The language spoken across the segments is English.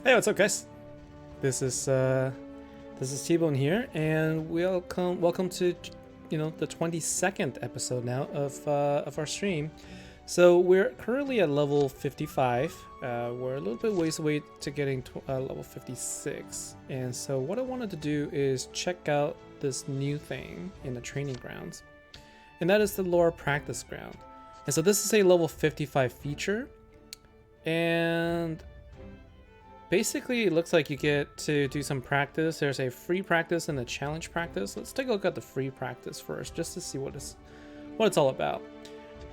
Hey, what's up, guys? This is T-Bone here, and welcome to the 22nd episode now of our stream. So we're currently at level 55. We're a little bit ways away to getting level 56, and so what I wanted to do is check out this new thing in the training grounds, and that is the lore practice ground. And so this is a level 55 feature, and basically, it looks like you get to do some practice. There's a free practice and a challenge practice. Let's take a look at the free practice first, just to see what it's all about.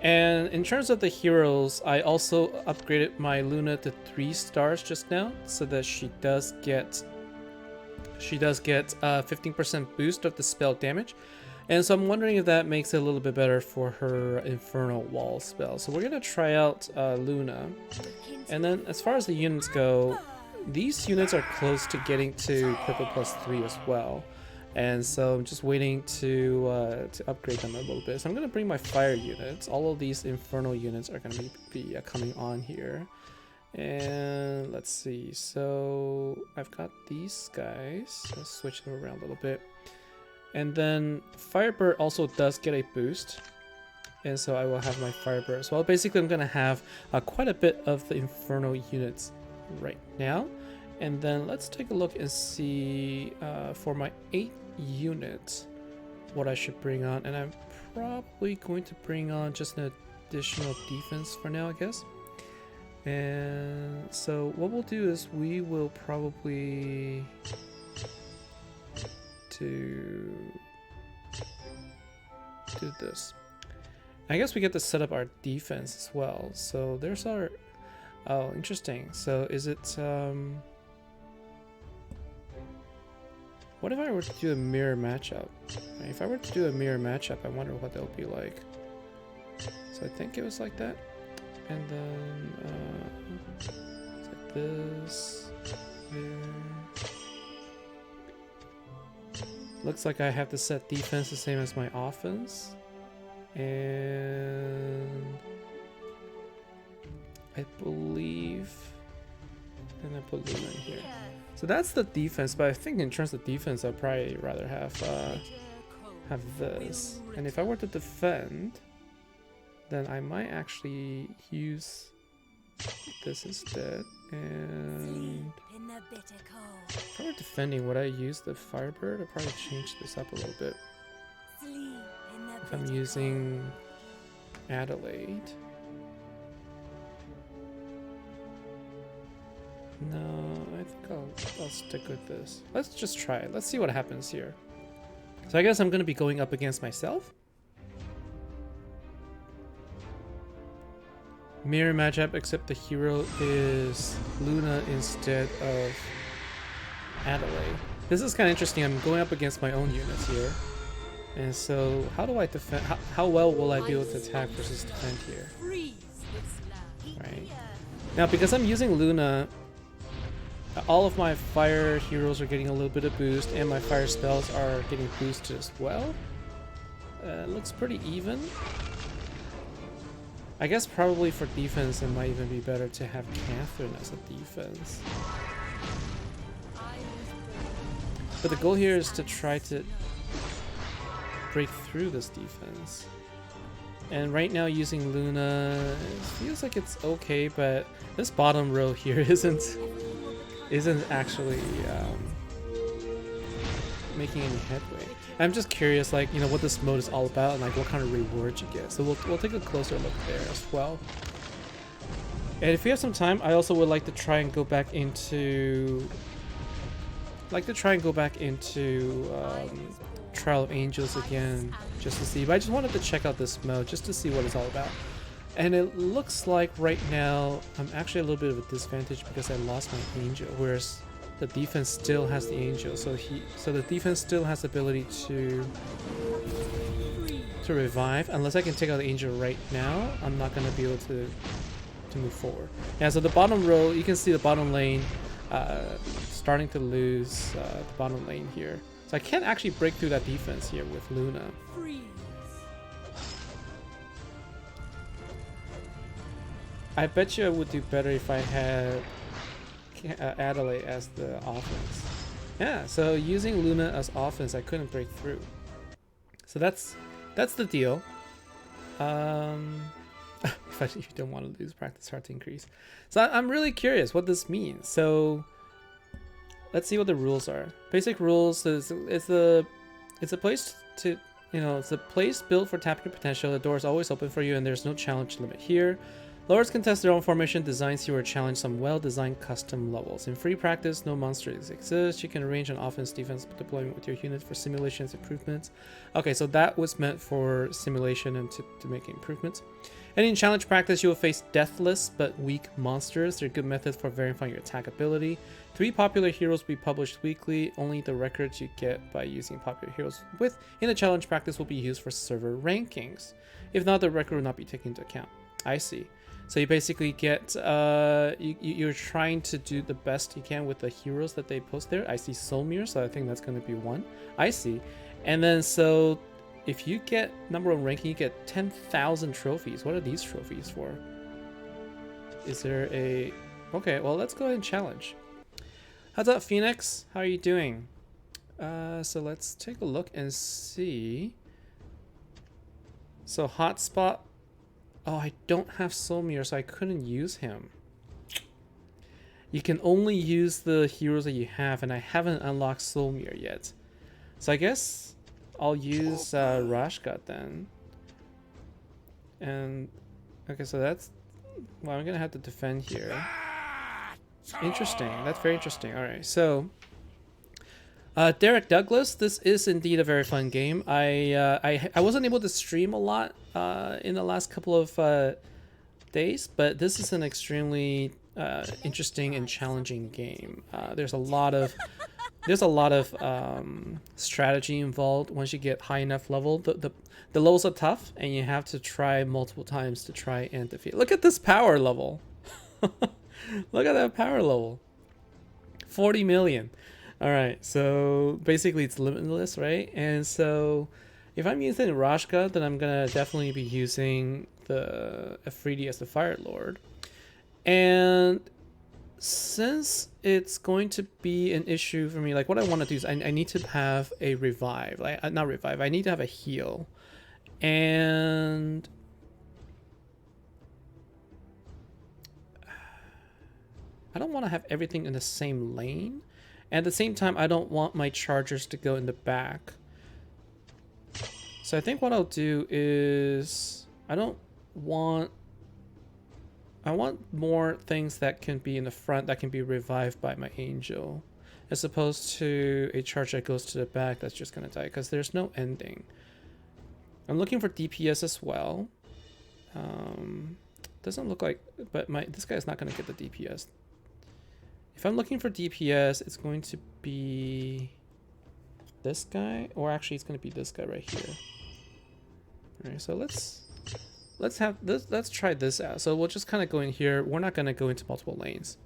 And in terms of the heroes, I also upgraded my Luna to 3 stars just now, so that she does get a 15% boost of the spell damage. And so I'm wondering if that makes it a little bit better for her Infernal Wall spell. So we're gonna try out Luna, and then as far as the units go, these units are close to getting to purple +3 as well, and so I'm just waiting to upgrade them a little bit. So I'm gonna bring my fire units. All of these infernal units are gonna be coming on here, and let's see. So I've got these guys. Let's switch them around a little bit, and then Firebird also does get a boost. And so I will have my Firebird as well. Basically, I'm going to have quite a bit of the Infernal units right now. And then let's take a look and see for my 8 units what I should bring on. And I'm probably going to bring on just an additional defense for now, I guess. And so what we'll do is we will probably do this. I guess we get to set up our defense as well. So there's our... Oh, interesting. So is it... What if I were to do a mirror matchup? If I were to do a mirror matchup, I wonder what that would be like. So I think it was like that. And then... it's like this. There. Looks like I have to set defense the same as my offense. And I believe, and I put Luna in here. So that's the defense, but I think in terms of defense, I'd probably rather have this. And if I were to defend, then I might actually use this instead. And if I were defending, would I use the Firebird? I'll probably change this up a little bit. If I'm using Adelaide. No, I think I'll stick with this. Let's just try it. Let's see what happens here. So I guess I'm going to be going up against myself. Mirror matchup, except the hero is Luna instead of Adelaide. This is kind of interesting. I'm going up against my own units here. And so, how do I defend? How well will I be able to attack versus defend here? Right. Now, because I'm using Luna, all of my fire heroes are getting a little bit of boost, and my fire spells are getting boosted as well. It looks pretty even. I guess probably for defense, it might even be better to have Catherine as a defense. But the goal here is to try to break through this defense, and right now using Luna, it feels like it's okay, but this bottom row here isn't actually making any headway. I'm just curious, like, what this mode is all about and like what kind of rewards you get. So we'll take a closer look there as well. And if we have some time, I also would like to try and go back into Trial of Angels again, just to see. But I just wanted to check out this mode just to see what it's all about. And it looks like right now I'm actually a little bit of a disadvantage because I lost my Angel, whereas the defense still has the Angel. So the defense still has the ability to revive. Unless I can take out the Angel right now, I'm not gonna be able to move forward. Yeah. So the bottom row, you can see the bottom lane starting to lose the bottom lane here. So I can't actually break through that defense here with Luna. I bet you I would do better if I had Adelaide as the offense. Yeah, so using Luna as offense, I couldn't break through. So that's the deal. If you don't want to lose, practice hard to increase. So I'm really curious what this means. So let's see what the rules are. Basic rules is it's a place to, you know, it's a place built for tapping your potential. The door is always open for you, and there's no challenge limit here. Lords can test their own formation designs. You or challenge some well-designed custom levels. In free practice, no monsters exist. You can arrange an offense defense deployment with your unit for simulations improvements. Okay, so that was meant for simulation and to make improvements. And in challenge practice, you will face deathless but weak monsters. They're good methods for verifying your attack ability. 3 popular heroes will be published weekly. Only the records you get by using popular heroes in the challenge practice will be used for server rankings. If not, the record will not be taken into account. I see. So you basically get, you're trying to do the best you can with the heroes that they post there. I see Solmir, so I think that's going to be one. I see. And then so if you get number 1 ranking, you get 10,000 trophies. What are these trophies for? Is there a... Okay, well, let's go ahead and challenge. How's up, Phoenix? How are you doing? So let's take a look and see. So hotspot. Oh, I don't have Solmir, so I couldn't use him. You can only use the heroes that you have, and I haven't unlocked Solmir yet. So I guess I'll use Rashkat then. And okay, so that's... Well, I'm gonna have to defend here. Interesting. That's very interesting. All right, so Derek Douglas, this is indeed a very fun game. I wasn't able to stream a lot in the last couple of days, but this is an extremely interesting and challenging game. There's a lot of strategy involved once you get high enough level. The levels are tough, and you have to try multiple times to try and defeat. Look at this power level. Look at that power level. 40 million. All right, so basically it's limitless, right? And so if I'm using Rashka, then I'm gonna definitely be using the Afridi as the Fire Lord. And since it's going to be an issue for me, like what I want to do is I need to have a revive, like not revive, I need to have a heal. And I don't want to have everything in the same lane. And at the same time, I don't want my chargers to go in the back. So I think what I'll do is I want more things that can be in the front that can be revived by my angel, as opposed to a charge that goes to the back that's just gonna die, because there's no ending. I'm looking for DPS as well. Doesn't look like, but this guy's not gonna get the DPS. If I'm looking for DPS, it's going to be this guy, or actually it's going to be this guy right here. All right, so let's try this out. So we'll just kind of go in here. We're not going to go into multiple lanes.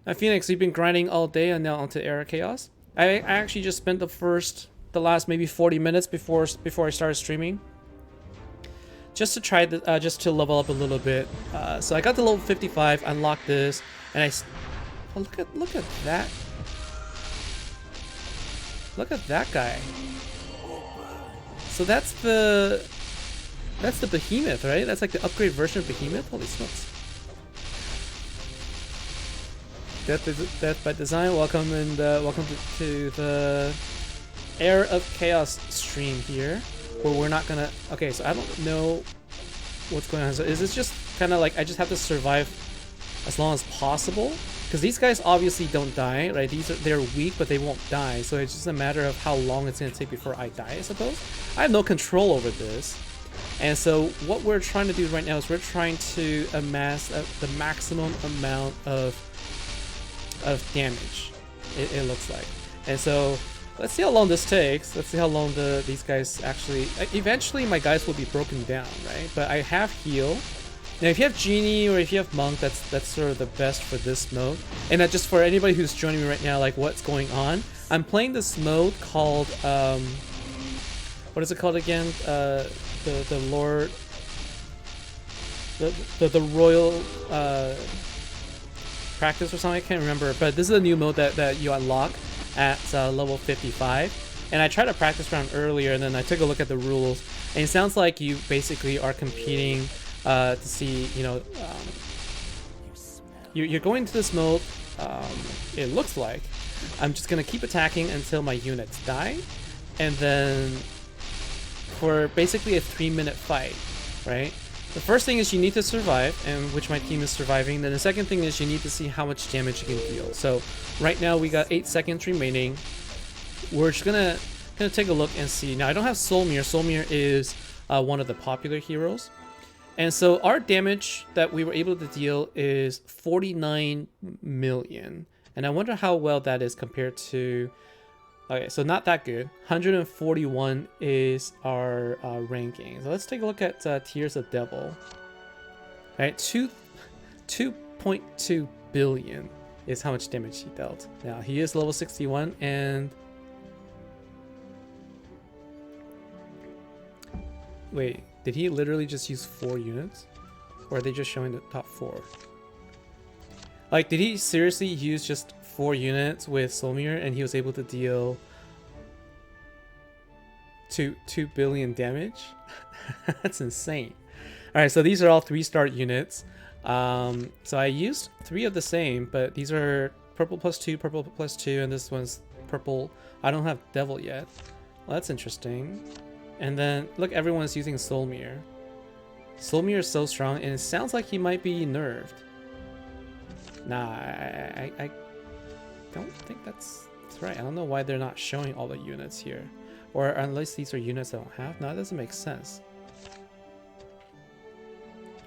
Now, Phoenix, you've been grinding all day and now onto Era Chaos. I actually just spent the last maybe 40 minutes before I started streaming, just to try just to level up a little bit. So I got to level 55, unlocked this, and oh, look at that. Look at that guy. So that's the Behemoth, right? That's like the upgrade version of Behemoth. Holy smokes. Death by Design, welcome, and welcome to the Era of Chaos stream here, where we're not gonna... Okay, so I don't know what's going on. So is this just kind of like I just have to survive as long as possible? Because these guys obviously don't die, right? They're weak, but they won't die. So it's just a matter of how long it's going to take before I die, I suppose. I have no control over this. And so what we're trying to do right now is we're trying to amass the maximum amount of damage, it looks like. And so let's see how long this takes. Let's see how long these guys actually... Eventually my guys will be broken down, right? But I have heal. Now, if you have Genie or if you have Monk, that's sort of the best for this mode. And that just for anybody who's joining me right now, like what's going on, I'm playing this mode called what is it called again? The Lord, the Royal practice or something, I can't remember, but this is a new mode that you unlock at level 55. And I tried to practice round earlier, and then I took a look at the rules, and it sounds like you basically are competing to see, you know, you're going into this mode. It looks like I'm just gonna keep attacking until my units die, and then for basically a 3-minute fight, right? The first thing is you need to survive, and which my team is surviving. Then the second thing is you need to see how much damage you can deal. So right now we got 8 seconds remaining. We're just gonna take a look and see. Now I don't have Solmir. Solmir is one of the popular heroes. And so our damage that we were able to deal is 49 million. And I wonder how well that is compared to... Okay, so not that good. 141 is our ranking. So let's take a look at Tears of Devil. All right, 2.2 billion is how much damage he dealt. Now, he is level 61 and... Wait, did he literally just use 4 units? Or are they just showing the top 4? Like, did he seriously use just 4 units with Solmir and he was able to deal 2 billion damage? That's insane. Alright, so these are all 3-star units. So I used 3 of the same, but these are purple +2, purple +2, and this one's purple. I don't have Devil yet. Well, that's interesting. And then, look, everyone's using Solmir. Solmir is so strong, and it sounds like he might be nerfed. Nah, I don't think that's right. I don't know why they're not showing all the units here. Or unless these are units I don't have. No, that doesn't make sense.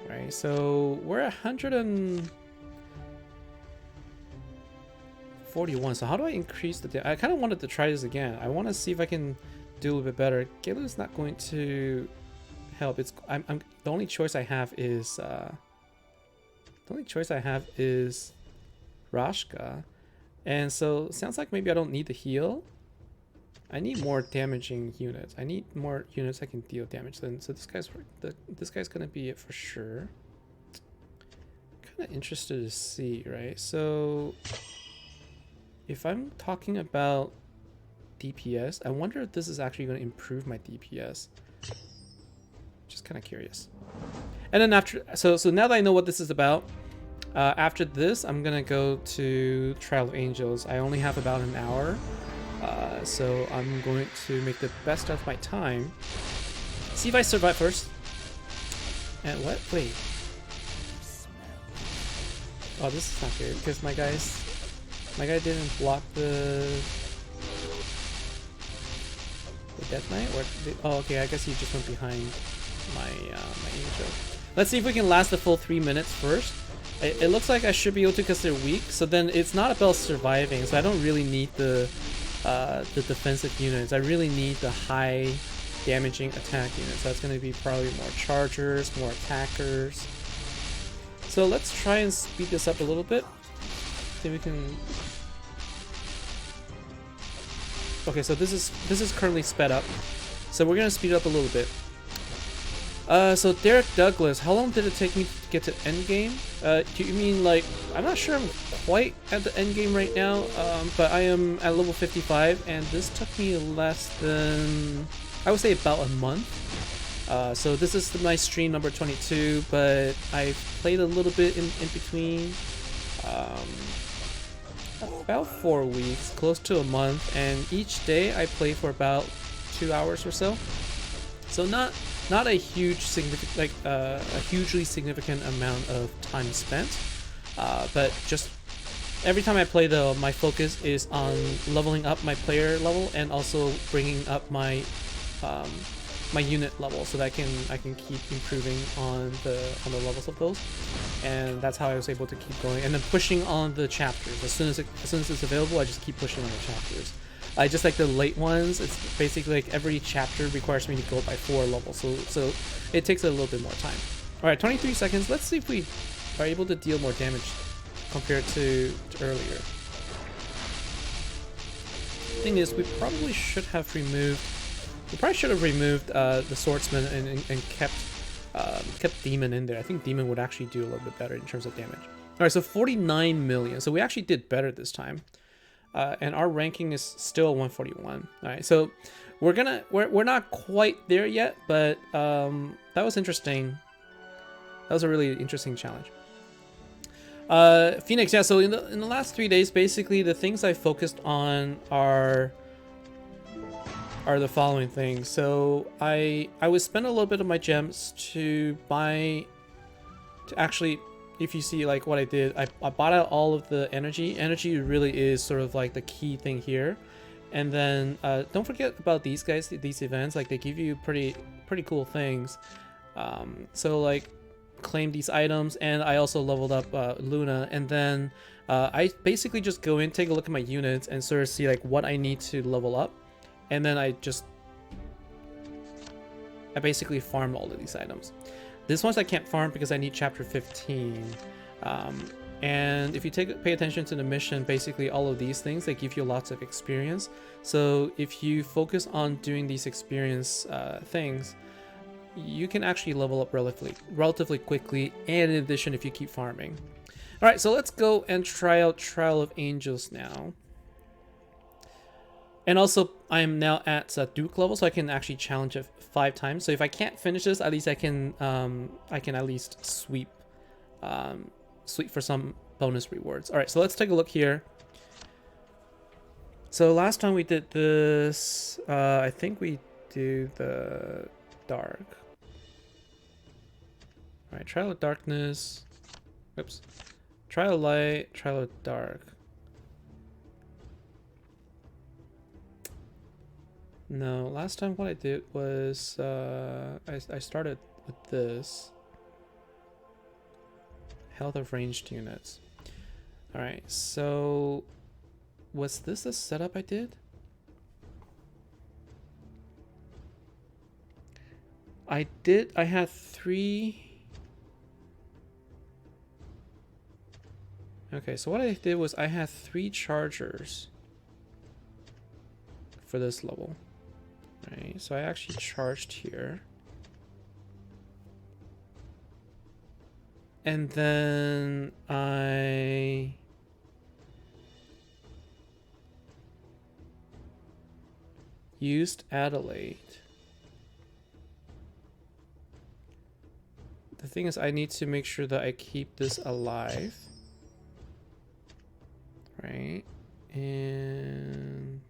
Right, so we're 141. So how do I increase the... I kind of wanted to try this again. I want to see if I can do a little bit better. Galu's not going to help. It's the only choice I have is Rashka, and so it sounds like maybe I don't need to heal. I need more damaging units. I need more units I can deal damage. Then so this guy's gonna be it for sure. Kind of interested to see, right? So if I'm talking about DPS, I wonder if this is actually going to improve my DPS. Just kind of curious. And then after, so now that I know what this is about, after this, I'm gonna go to Trial of Angels. I only have about an hour, so I'm going to make the best of my time. See if I survive first. And what? Wait. Oh, this is not good because my guy didn't block the Death Knight, or oh, okay. I guess he just went behind my angel. Let's see if we can last the full 3 minutes first. It looks like I should be able to because they're weak. So then it's not about surviving. So I don't really need the defensive units. I really need the high damaging attack units. That's going to be probably more chargers, more attackers. So let's try and speed this up a little bit. See if we can. Okay, so this is currently sped up, so we're gonna speed it up a little bit. So Derek Douglas, how long did it take me to get to endgame? Do you mean like, I'm not sure I'm quite at the endgame right now, but I am at level 55, and this took me less than, I would say about a month. So this is my stream number 22, but I played a little bit in between. About 4 weeks, close to a month, and each day I play for about 2 hours or so. So not a huge significant, like a hugely significant amount of time spent, but just every time I play though, my focus is on leveling up my player level and also bringing up my my unit level so that I can keep improving on the levels of those, and that's how I was able to keep going, and then pushing on the chapters as soon as it's available. I just keep pushing on the chapters. I just like the late ones. It's basically like every chapter requires me to go by 4 levels, so it takes a little bit more time. All right, 23 seconds. Let's see if we are able to deal more damage compared to earlier. The thing is, we probably should have removed. We probably should have removed the swordsman and kept Demon in there. I think Demon would actually do a little bit better in terms of damage. right, so 49 million. So we actually did better this time. And our ranking is still 141. All right, so we're not quite there yet, but that was interesting. That was a really interesting challenge. Phoenix, yeah. So in the last 3 days, basically the things I focused on are the following things. So I would spend a little bit of my gems to actually, if you see like what I did, I bought out all of the energy. Energy really is sort of like the key thing here. And then don't forget about these guys, these events. Like they give you pretty cool things. So like claim these items, and I also leveled up Luna. And then I basically just go in, take a look at my units, and sort of see like what I need to level up. And then I basically farm all of these items. This ones I can't farm because I need chapter 15. And if you pay attention to the mission, basically all of these things, they give you lots of experience. So if you focus on doing these experience things, you can actually level up relatively quickly, and in addition, if you keep farming. All right, so let's go and try out Trial of Angels now. And also, I am now at Duke level, so I can actually challenge it 5 times. So if I can't finish this, at least I can at least sweep for some bonus rewards. All right, so let's take a look here. So last time we did this, I think we do the dark. All right, Trial of Darkness. Oops. Trial of Light, Trial of Dark. No, last time what I did was I started with this. Health of ranged units. Alright, so was this the setup I did? I had 3. Okay, so what I did was I had 3 chargers for this level. Right, so I actually charged here. And then I used Adelaide. The thing is, I need to make sure that I keep this alive. Right? And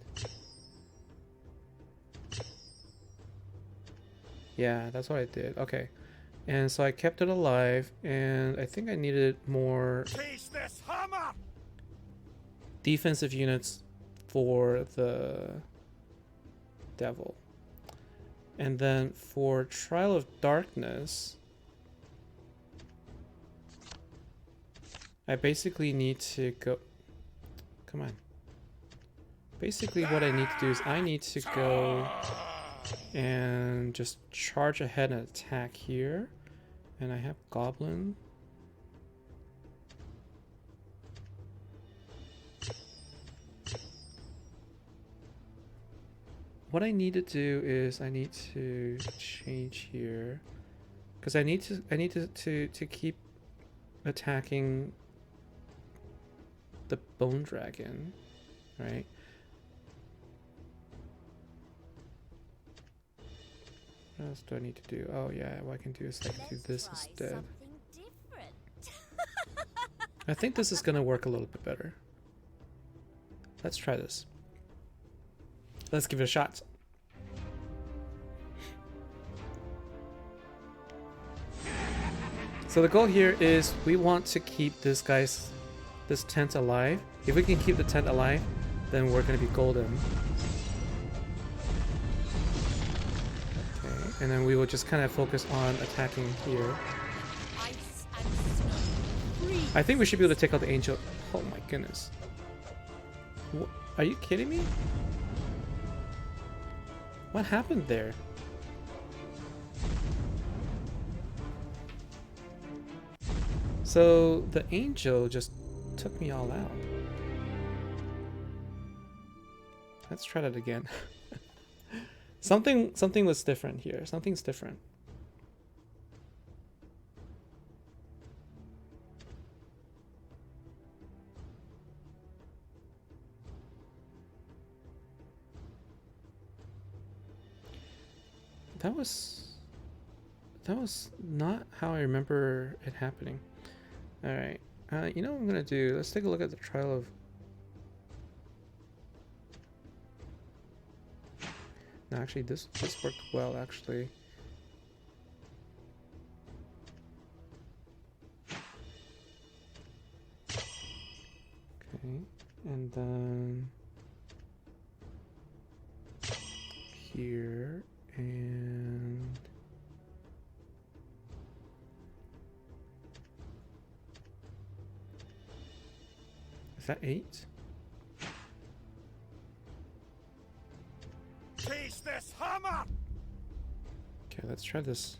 yeah, that's what I did. Okay. And so I kept it alive, and I think I needed more defensive units for the devil. And then for Trial of Darkness, I basically need to go... Come on. Basically what I need to do is I need to go and just charge ahead and attack here. And I have Goblin. What I need to do is I need to change here, because I need to keep attacking the Bone Dragon, right? What else do I need to do? Oh yeah, what I can do is I can do this instead. I think this is gonna work a little bit better. Let's try this. Let's give it a shot. So the goal here is we want to keep this tent alive. If we can keep the tent alive, then we're gonna be golden. And then we will just kind of focus on attacking here. I think we should be able to take out the angel. Oh my goodness. Are you kidding me? What happened there? So the angel just took me all out. Let's try that again. Something was different here. Something's different. That was not how I remember it happening. All right. You know what I'm gonna do? Let's take a look at the trial of. No, actually, this worked well. Actually. Okay, and then here and. Is that 8? Taste this hammer! Okay, let's try this.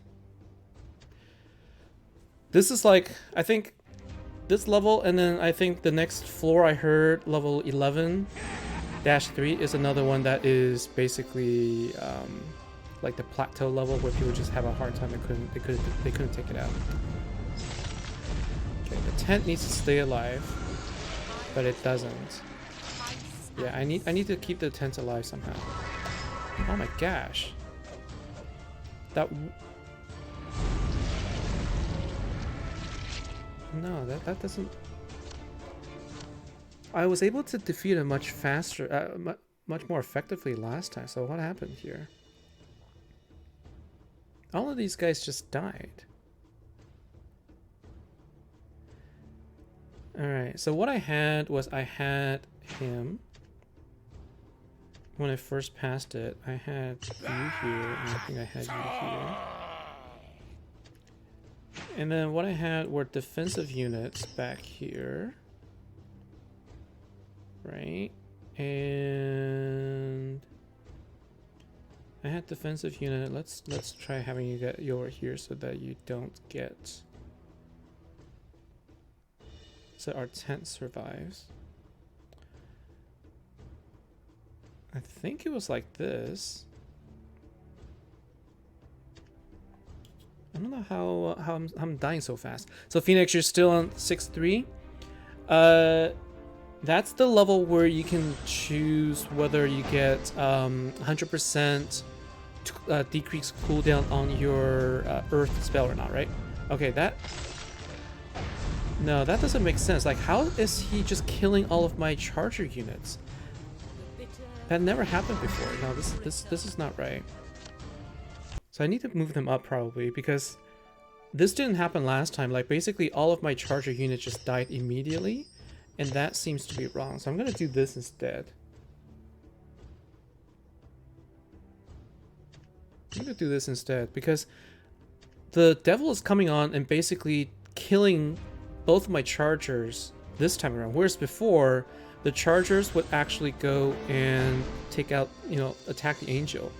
This is like, I think this level, and then I think the next floor I heard, level 11-3, is another one that is basically like the plateau level where people just have a hard time and they couldn't take it out. Okay, the tent needs to stay alive, but it doesn't. Yeah, I need to keep the tent alive somehow. Oh my gosh. No, that doesn't. I was able to defeat it much faster, much more effectively last time. So what happened here? All of these guys just died. All right. So what I had was I had him. When I first passed it, I had you here, and I think I had you here. And then what I had were defensive units back here. Right? And I had defensive unit. Let's try having you get over here so that you don't get. So our tent survives. I think it was like this. I don't know how I'm dying so fast. So Phoenix, you're still on 6-3. That's the level where you can choose whether you get 100% decreased cooldown on your Earth spell or not, right? Okay, no, that doesn't make sense. Like, how is he just killing all of my charger units? That never happened before. No, this is not right. So I need to move them up probably because this didn't happen last time. Like basically all of my charger units just died immediately, and that seems to be wrong. So I'm gonna do this instead. I'm gonna do this instead because the devil is coming on and basically killing both of my chargers this time around. Whereas before, the chargers would actually go and take out, attack the angel.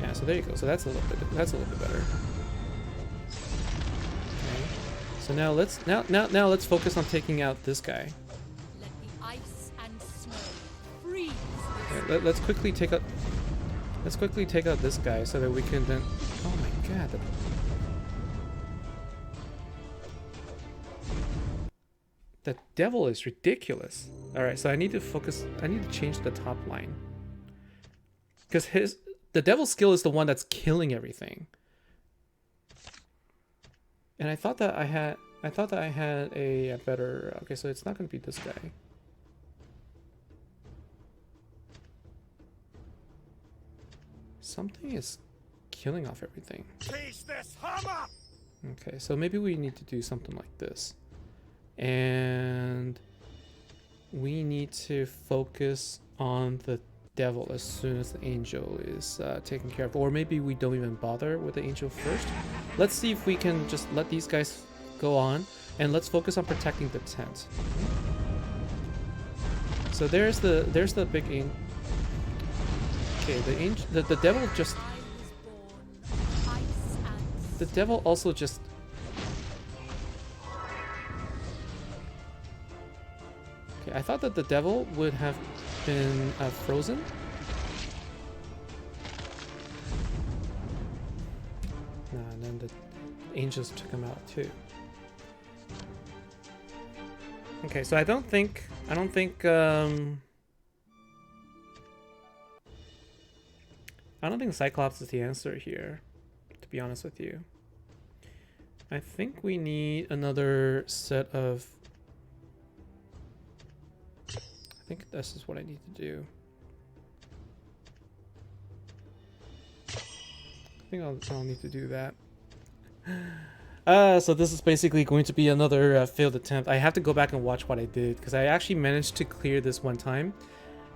Yeah, so there you go. So that's a little bit better. Okay. So now let's focus on taking out this guy. Let the ice and snow freeze. Okay, let's quickly take out this guy so that we can then. Oh my god. The devil is ridiculous. Alright, so I need to focus. I need to change the top line. Because the devil's skill is the one that's killing everything. And I thought that I had a better. Okay, so it's not going to be this guy. Something is killing off everything. Taste this hammer! Okay, so maybe we need to do something like this. And we need to focus on the devil as soon as the angel is taken care of. Or maybe we don't even bother with the angel first. Let's see if we can just let these guys go on. And let's focus on protecting the tent. So there's the big angel. Okay, the devil just. The devil also just. Okay, I thought that the devil would have been frozen. Nah, and then the angels took him out too. Okay, so I don't think I don't think Cyclops is the answer here, to be honest with you. I think we need another set of... I think this is what I need to do. I think I'll need to do that. So this is basically going to be another failed attempt. I have to go back and watch what I did, because I actually managed to clear this one time.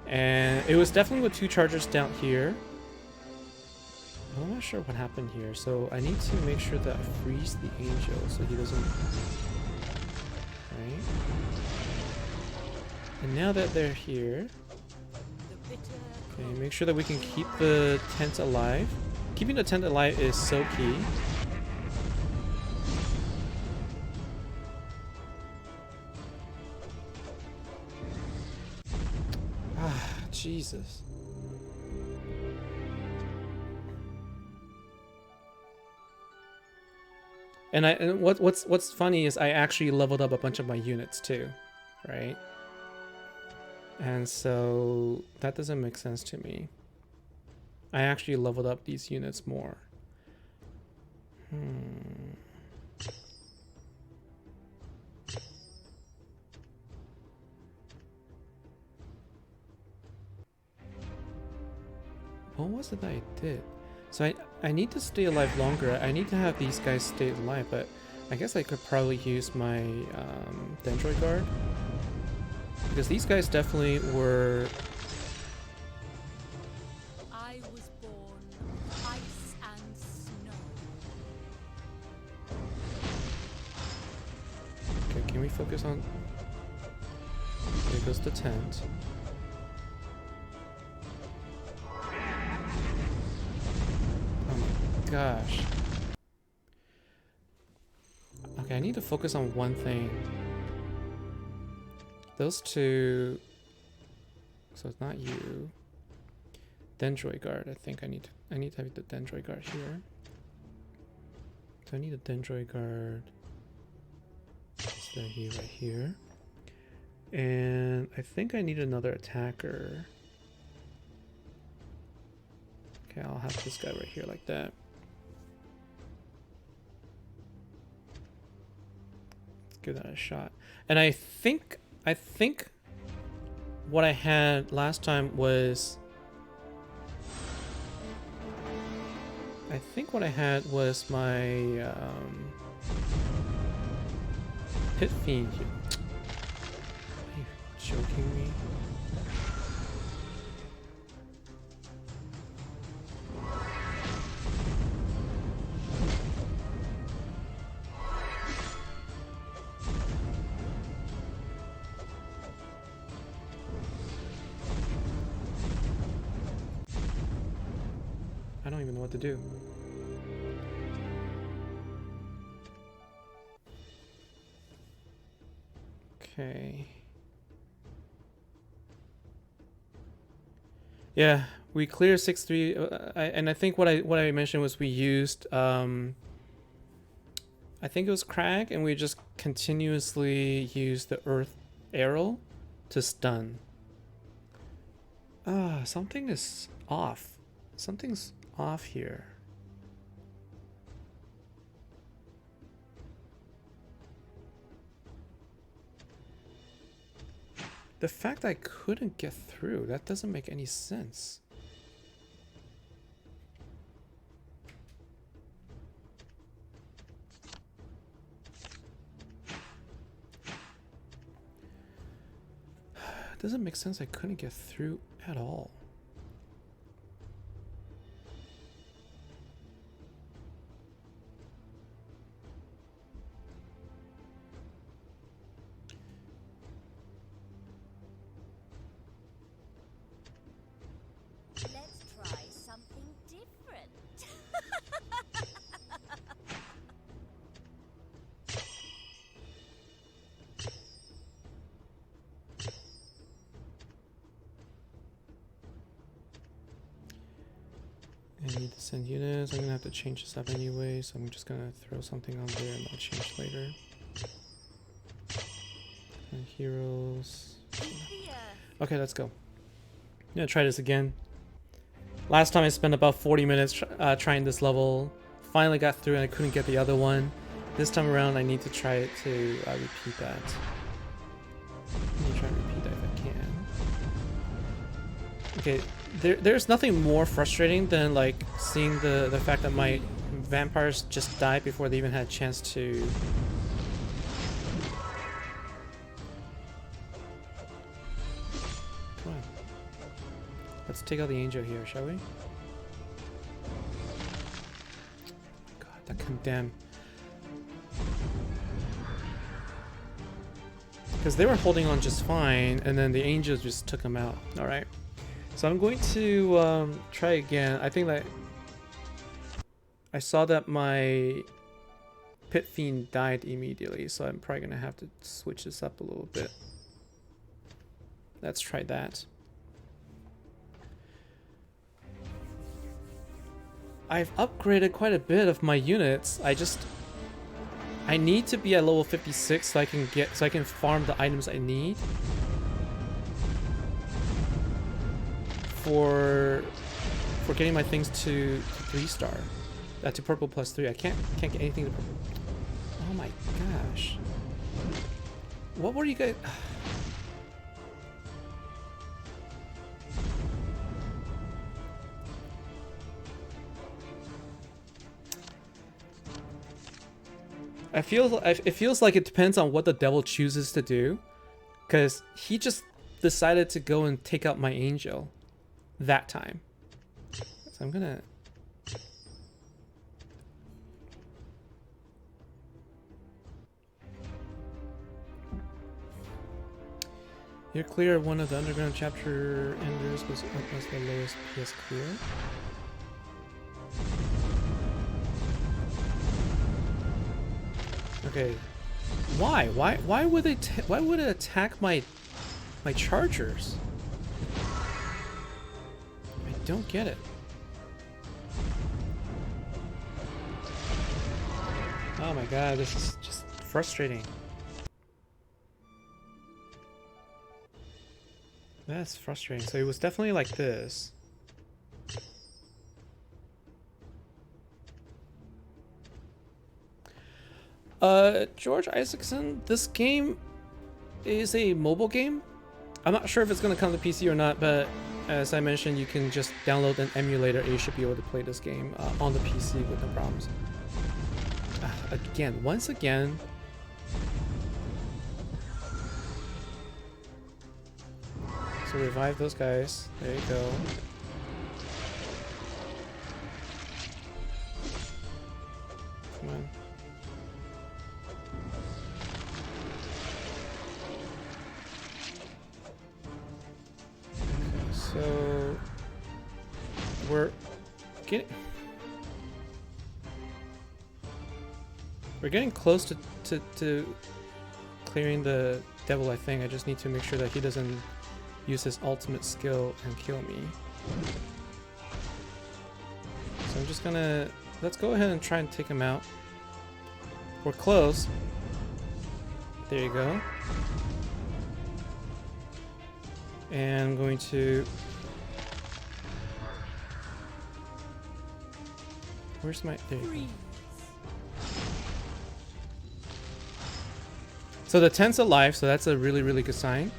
And it was definitely with 2 chargers down here. I'm not sure what happened here, so I need to make sure that I freeze the angel so he doesn't... Right? And now that they're here... Okay, make sure that we can keep the tent alive. Keeping the tent alive is so key. Ah, Jesus. And what's funny is I actually leveled up a bunch of my units too, right? And so that doesn't make sense to me. I actually leveled up these units more. What was it that I did? So I need to stay alive longer. I need to have these guys stay alive, but I guess I could probably use my Dendroid Guard. Because these guys definitely were... I was born ice and snow. Okay, can we focus on... There goes the tent. Gosh. Okay, I need to focus on one thing. Those two... So it's not you. Dendroid Guard, I think I need to have the Dendroid Guard here. So I need a Dendroid Guard. So here, right here. And I think I need another attacker. Okay, I'll have this guy right here like that. Give that a shot. And I think what I had last time was my Pit Fiend. Are you joking me? I don't even know what to do. Okay. Yeah, we cleared 6-3, and I think what I mentioned was we used I think it was Crag, and we just continuously used the Earth Arrow to stun. Something is off. Something's off here. The fact I couldn't get through, that doesn't make any sense. It doesn't make sense I couldn't get through at all. I need to send units. I'm gonna have to change this up anyway, so I'm just gonna throw something on there and I'll change later. And heroes. Okay, let's go. I'm gonna try this again. Last time I spent about 40 minutes trying this level. Finally got through and I couldn't get the other one. This time around I need to try it to repeat that. Let me try and repeat that if I can. Okay, there's nothing more frustrating than like seeing the fact that my vampires just died before they even had a chance to... Come on. Let's take out the angel here, shall we? God, that condemn. Because they were holding on just fine, and then the angels just took them out. Alright. So I'm going to try again. I think that I saw that my Pit Fiend died immediately, so I'm probably going to have to switch this up a little bit. Let's try that. I've upgraded quite a bit of my units. I need to be at level 56 so I can farm the items I need for getting my things to 3-star. To purple +3. I can't get anything to purple. Oh my gosh. What were you guys... it feels like it depends on what the devil chooses to do, because he just decided to go and take out my angel that time. So I'm gonna... You're clear of one of the underground chapter enders was the lowest PS clear. Okay, why? Why would it attack my chargers? I don't get it. Oh my god, this is just frustrating. That's frustrating. So it was definitely like this. George Isaacson, this game is a mobile game. I'm not sure if it's going to come to PC or not, but as I mentioned, you can just download an emulator and you should be able to play this game on the PC with no problems. Once again. So revive those guys. There you go. Come on. So we're getting close to clearing the devil, I think. I just need to make sure that he doesn't use his ultimate skill and kill me. So I'm just gonna... Let's go ahead and try and take him out. We're close. There you go. And I'm going to... Where's my... There you go. So the tent's alive, so that's a really, really good sign.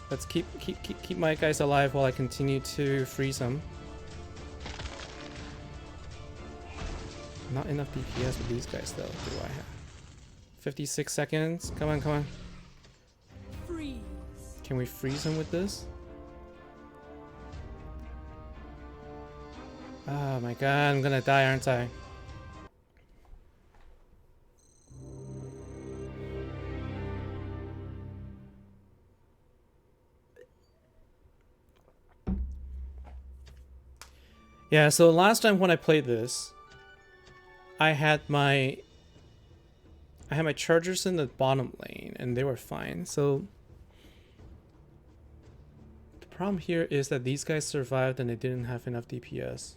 Let's keep my guys alive while I continue to freeze them. Not enough DPS with these guys though, do I have? 56 seconds. Come on, come on. Freeze. Can we freeze them with this? Oh my god, I'm gonna die, aren't I? Yeah, so last time when I played this, I had my chargers in the bottom lane and they were fine. So the problem here is that these guys survived and they didn't have enough DPS.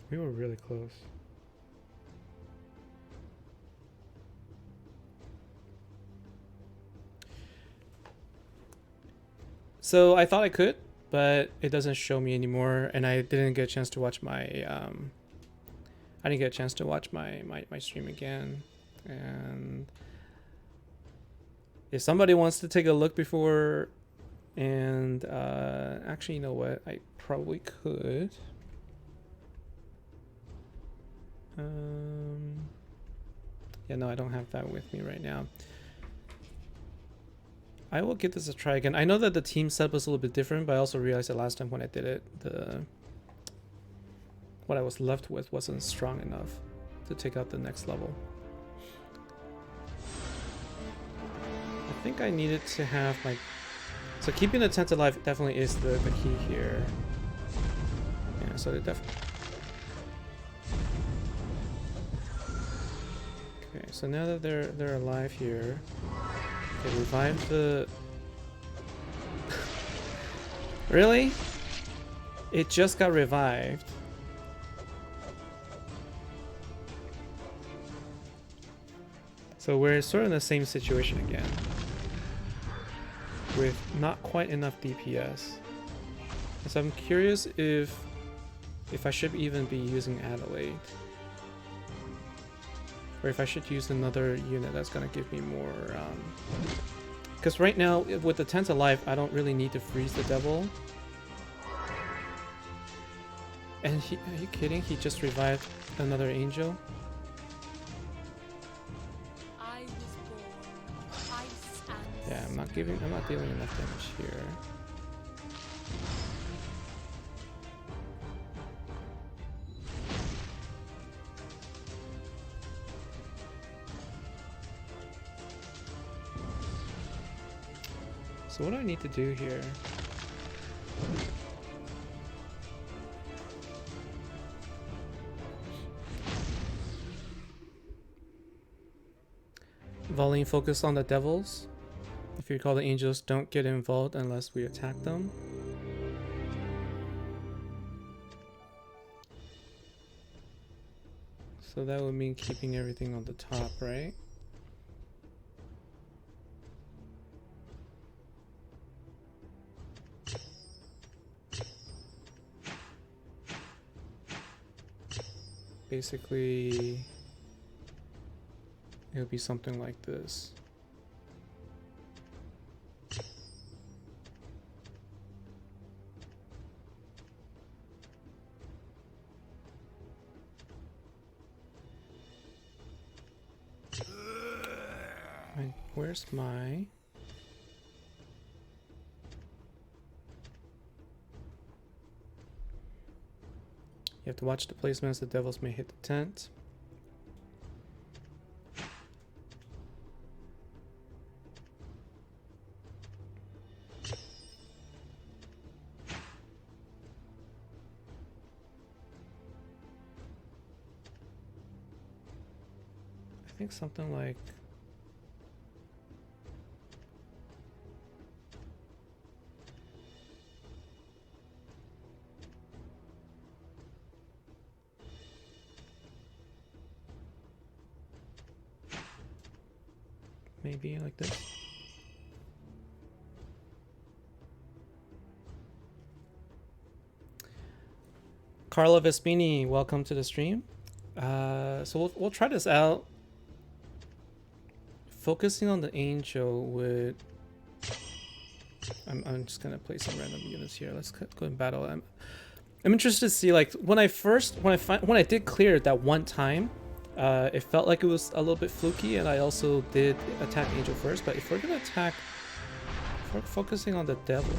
We were really close. So I thought I could, but it doesn't show me anymore, and I didn't get a chance to watch my I didn't get a chance to watch my stream again. And if somebody wants to take a look before, and actually, you know what? I probably could. Yeah, no, I don't have that with me right now. I will give this a try again. I know that the team setup was a little bit different, but I also realized that last time when I did it, what I was left with wasn't strong enough to take out the next level. I think I needed to have my... So keeping the tent alive definitely is the key here. Yeah, so they definitely... Okay, so now that they're alive here, okay, revive the... Really? It just got revived. So we're sort of in the same situation again, with not quite enough DPS. So I'm curious if I should even be using Adelaide, or if I should use another unit that's gonna give me more. Because right now with the tent alive, I don't really need to freeze the devil. And are you kidding? He just revived another angel. Yeah, I'm not dealing enough damage here. So what do I need to do here? Volume focus on the devils. If you recall, the angels don't get involved unless we attack them. So that would mean keeping everything on the top, right? Basically, it would be something like this. Where's my... You have to watch the placements. The devils may hit the tent. I think something like... maybe like this. Carla Vespini, welcome to the stream. So we'll try this out. Focusing on the angel would... I'm just gonna play some random units here. Let's go in battle. I'm interested to see, like, when I did clear it that one time. It felt like it was a little bit fluky, and I also did attack Angel first, but if we're gonna attack... if we're focusing on the devil...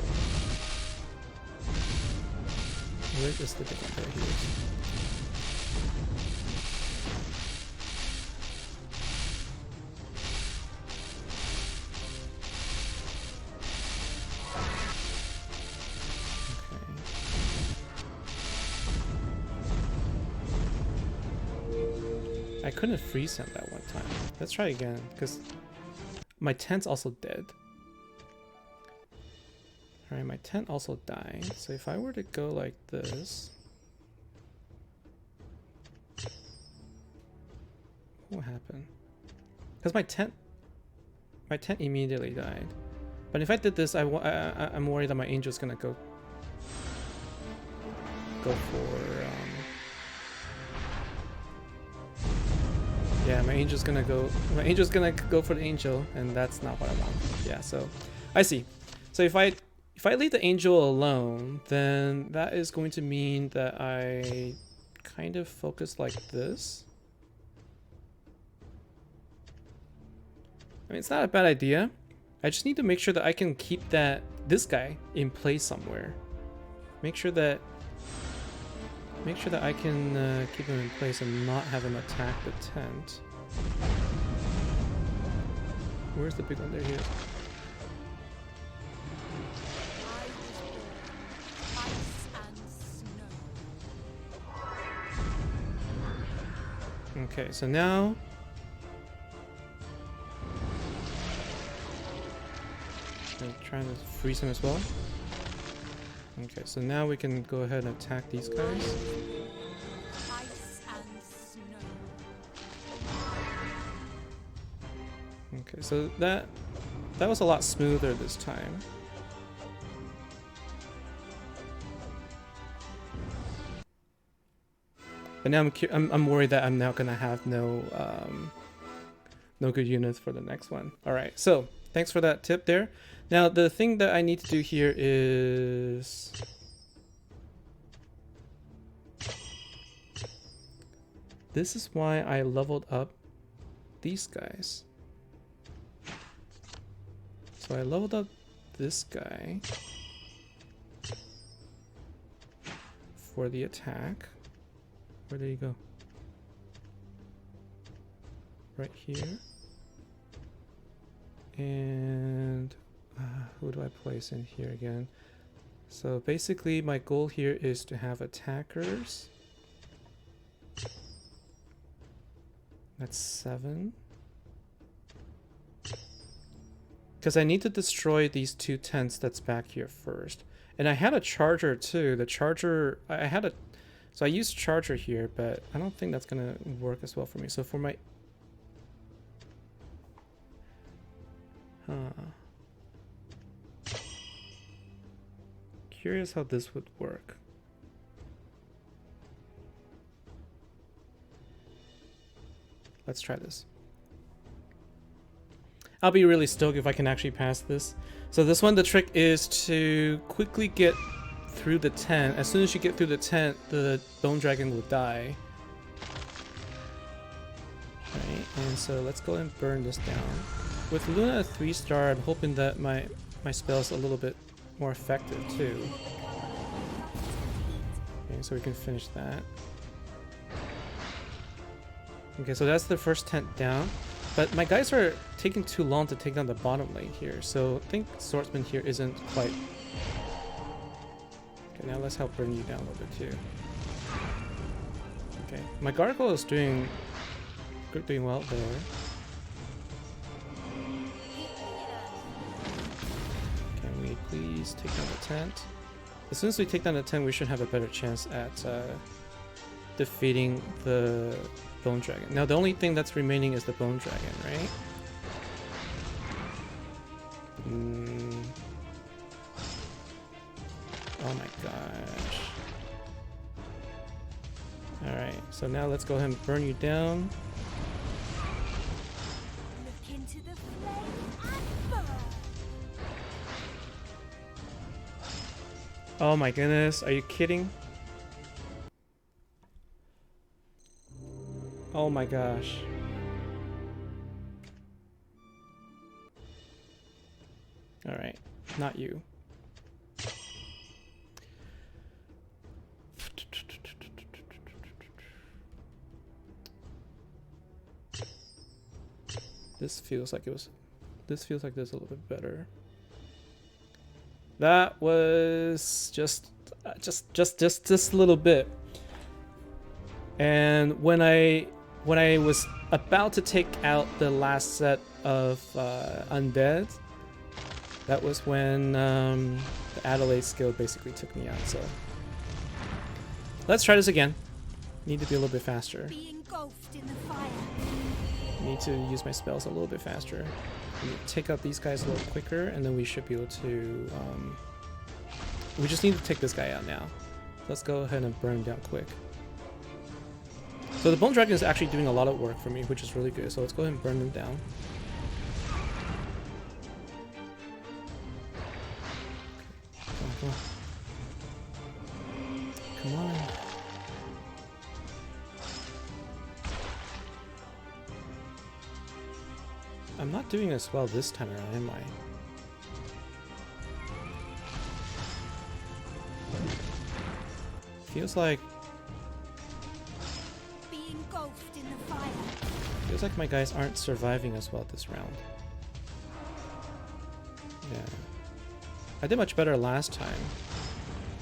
where is the devil? There he is. I couldn't freeze him that one time. Let's try again, because my tent's also dead. Alright, my tent also died. So if I were to go like this... what happened? Because my tent immediately died. But if I did this, I'm worried that my angel's gonna go for yeah, my angel's gonna go for the angel, and that's not what I want. Yeah, so I see. So if I leave the angel alone, then that is going to mean that I kind of focus like this. I mean, it's not a bad idea. I just need to make sure that I can keep this guy in place somewhere. Make sure that I can keep him in place and not have him attack the tent. Where's the big one? There he is. Okay, so now I'm trying to freeze him as well. Okay, so now we can go ahead and attack these guys. Ice and snow. Okay, so that was a lot smoother this time. But now I'm worried that I'm now gonna have no good units for the next one. All right, so thanks for that tip there. Now the thing that I need to do here is this is why I leveled up these guys. So I leveled up this guy for the attack. Where did he go? Right here. And who do I place in here again? So basically my goal here is to have attackers. That's 7. Because I need to destroy these 2 tents that's back here first. And I had a charger too. The charger, so I used charger here, but I don't think that's gonna work as well for me. So for my curious how this would work. Let's try this. I'll be really stoked if I can actually pass this. So this one, the trick is to quickly get through the tent. As soon as you get through the tent, the bone dragon will die. Right, and so let's go and burn this down. With Luna a 3-star, I'm hoping that my spell's a little bit more effective too. Okay, so we can finish that. Okay, so that's the first tent down. But my guys are taking too long to take down the bottom lane here, so I think Swordsman here isn't quite... Okay, now let's help burn you down a little bit too. Okay, my Gargoyle is doing well there. Can we please take down the tent? As soon as we take down the tent, we should have a better chance at defeating the Bone Dragon. Now the only thing that's remaining is the Bone Dragon, right? Oh my gosh. Alright, so now let's go ahead and burn you down. Look into the flame and burn. Oh my goodness, are you kidding? Oh my gosh. Alright, not you. This feels like this a little bit better. That was just a little bit. And when I was about to take out the last set of undead, that was when the Adelaide skill basically took me out. So let's try this again. Need to be a little bit faster. Be engulfed in the fire. need to use my spells a little bit faster. Take out these guys a little quicker, and then we should be able to... we just need to take this guy out now. Let's go ahead and burn him down quick. So the Bone Dragon is actually doing a lot of work for me, which is really good. So let's go ahead and burn him down. Come on, come on. Come on. I'm not doing as well this time around, am I? Feels like... Being engulfed in the fire. Feels like my guys aren't surviving as well this round. Yeah. I did much better last time.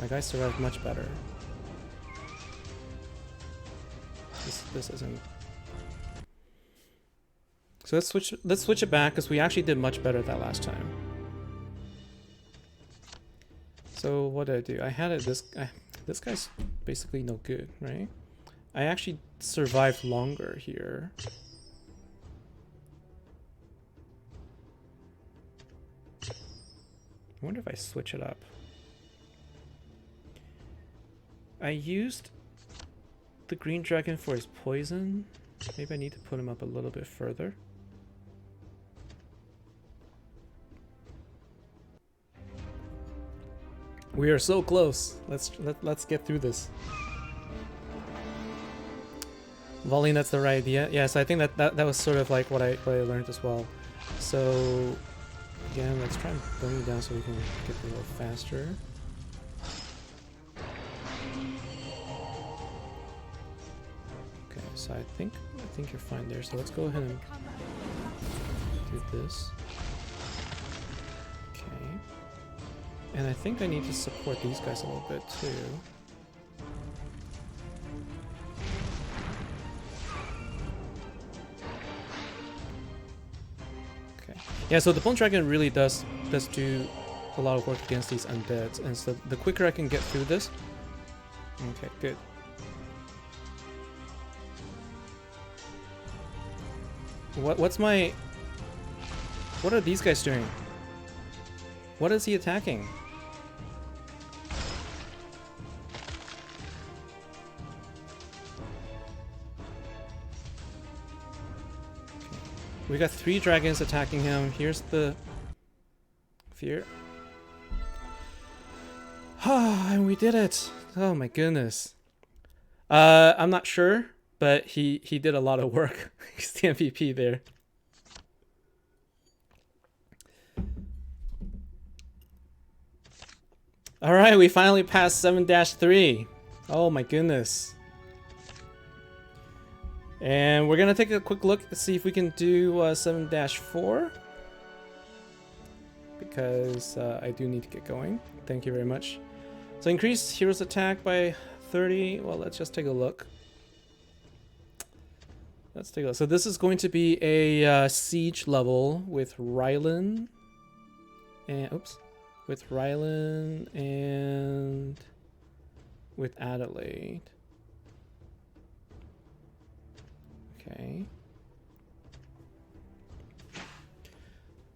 My guys survived much better. This isn't... So let's switch it back, because we actually did much better that last time. So what did I do? I had it this guy's basically no good, right? I actually survived longer here. I wonder if I switch it up. I used the green dragon for his poison. Maybe I need to put him up a little bit further. We are so close. Let's get through this. Volley, that's the right idea. Yes, I think that was sort of like what I learned as well. So again, let's try and bring you down so we can get a little faster. Okay, so I think you're fine there. So let's go ahead and do this. Okay. And I think I need to support these guys a little bit too. Okay. Yeah, so the Bone Dragon really does do a lot of work against these undeads, and so the quicker I can get through this. Okay, good. What's my... What are these guys doing? What is he attacking? We got 3 dragons attacking him. Here's the fear. And we did it. Oh my goodness. I'm not sure, but he did a lot of work. He's the MVP there. All right, we finally passed 7-3. Oh my goodness. And we're gonna take a quick look to see if we can do 7-4, because I do need to get going. Thank you very much. So increase hero's attack by 30. Well, let's just take a look. Let's take a look. So this is going to be a siege level with Rylan and with Rylan and with Adelaide. Okay.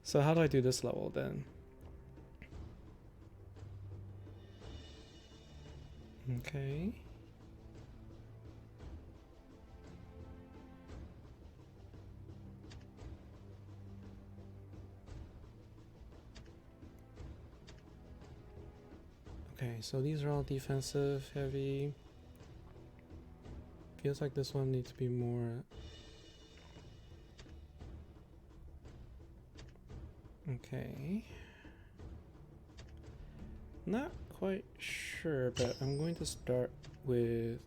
So how do I do this level then? Okay. Okay, so these are all defensive, heavy. Feels like this one needs to be more... Okay. Not quite sure, but I'm going to start with...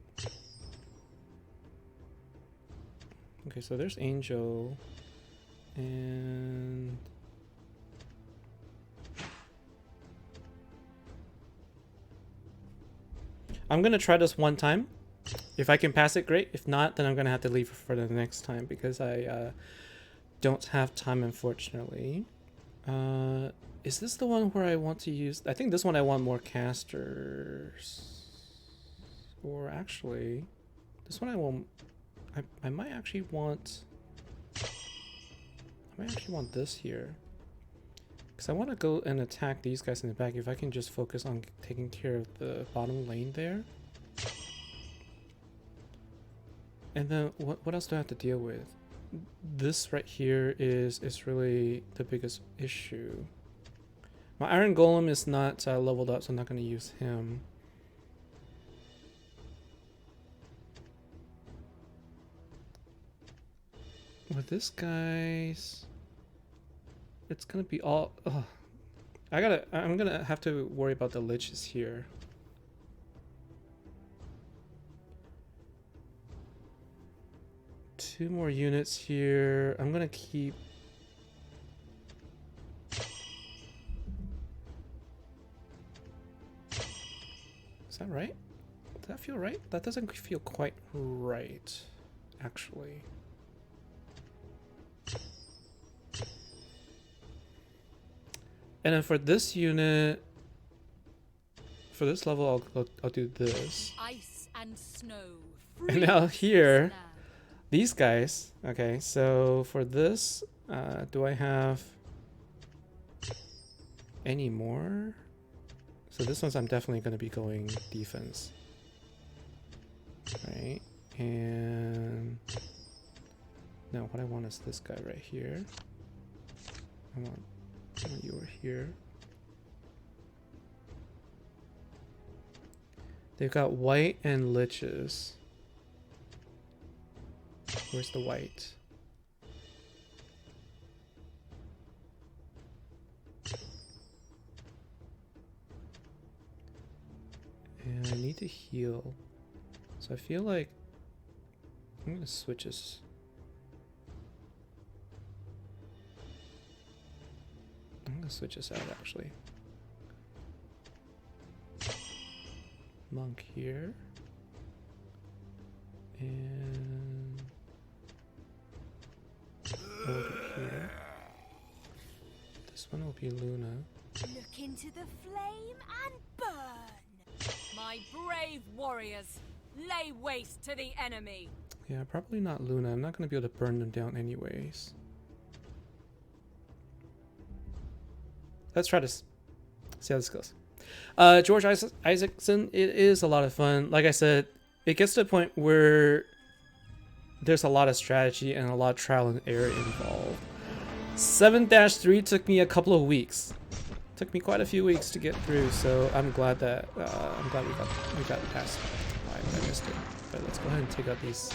Okay, so there's Angel, and... I'm gonna try this one time. If I can pass it, great. If not, then I'm gonna have to leave for the next time, because I don't have time, unfortunately. Is this the one where I want to use... I think this one I want more casters. Or actually, this one I might actually want... I might actually want this here. Because I want to go and attack these guys in the back if I can just focus on taking care of the bottom lane there. And then what else do I have to deal with? This right here is really the biggest issue. My Iron Golem is not leveled up, so I'm not going to use him. With this guy's... It's gonna be all. Ugh. I'm gonna have to worry about the liches here. Two more units here. I'm gonna keep. Is that right? Does that feel right? That doesn't feel quite right, actually. And then for this unit, for this level, I'll do this. Ice and snow. And now here, these guys. Okay, so for this, do I have any more? So this one's I'm definitely going to be going defense. Right, and now what I want is this guy right here. I want you are here. They've got white and liches. Where's the white? And I need to heal. So I feel like I'm gonna switch this. I'm gonna switch this out actually. Monk here. And over here. This one will be Luna. Look into the flame and burn. My brave warriors, lay waste to the enemy. Yeah, probably not Luna. I'm not gonna be able to burn them down anyways. Let's try this. See how this goes. George Isaacson, it is a lot of fun. Like I said, it gets to the point where there's a lot of strategy and a lot of trial and error involved. 7-3 took me a couple of weeks. Took me quite a few weeks to get through, so I'm glad that we got past. I missed it. But let's go ahead and take out these.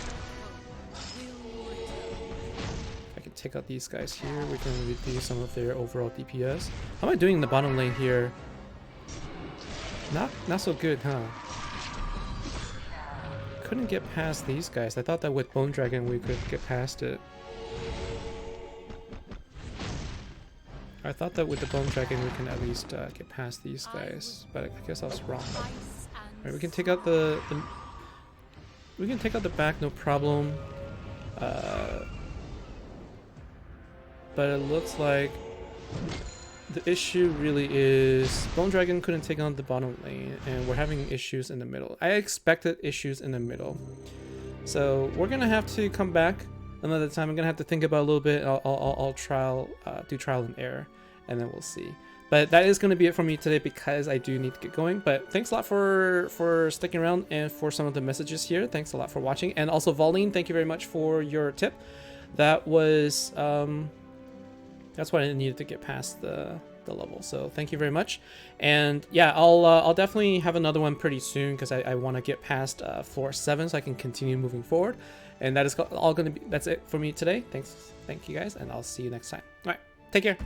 Take out these guys here. We can reduce some of their overall DPS. How am I doing in the bottom lane here? Not so good, huh? Couldn't get past these guys. I thought that with Bone Dragon we could get past it. I thought that with the Bone Dragon we can at least get past these guys, but I guess I was wrong. Alright, we can take out the we can take out the back, no problem. But it looks like the issue really is Bone Dragon couldn't take on the bottom lane, and we're having issues in the middle. I expected issues in the middle, so we're gonna have to come back another time. I'm gonna have to think about it a little bit. I'll do trial and error, and then we'll see. But that is gonna be it for me today because I do need to get going. But thanks a lot for sticking around and for some of the messages here. Thanks a lot for watching, and also Voline, thank you very much for your tip. That was that's what I needed to get past the level. So thank you very much. And yeah, I'll definitely have another one pretty soon because I want to get past floor 7 so I can continue moving forward. And that is all going to be. That's it for me today. Thank you guys, and I'll see you next time. All right, take care.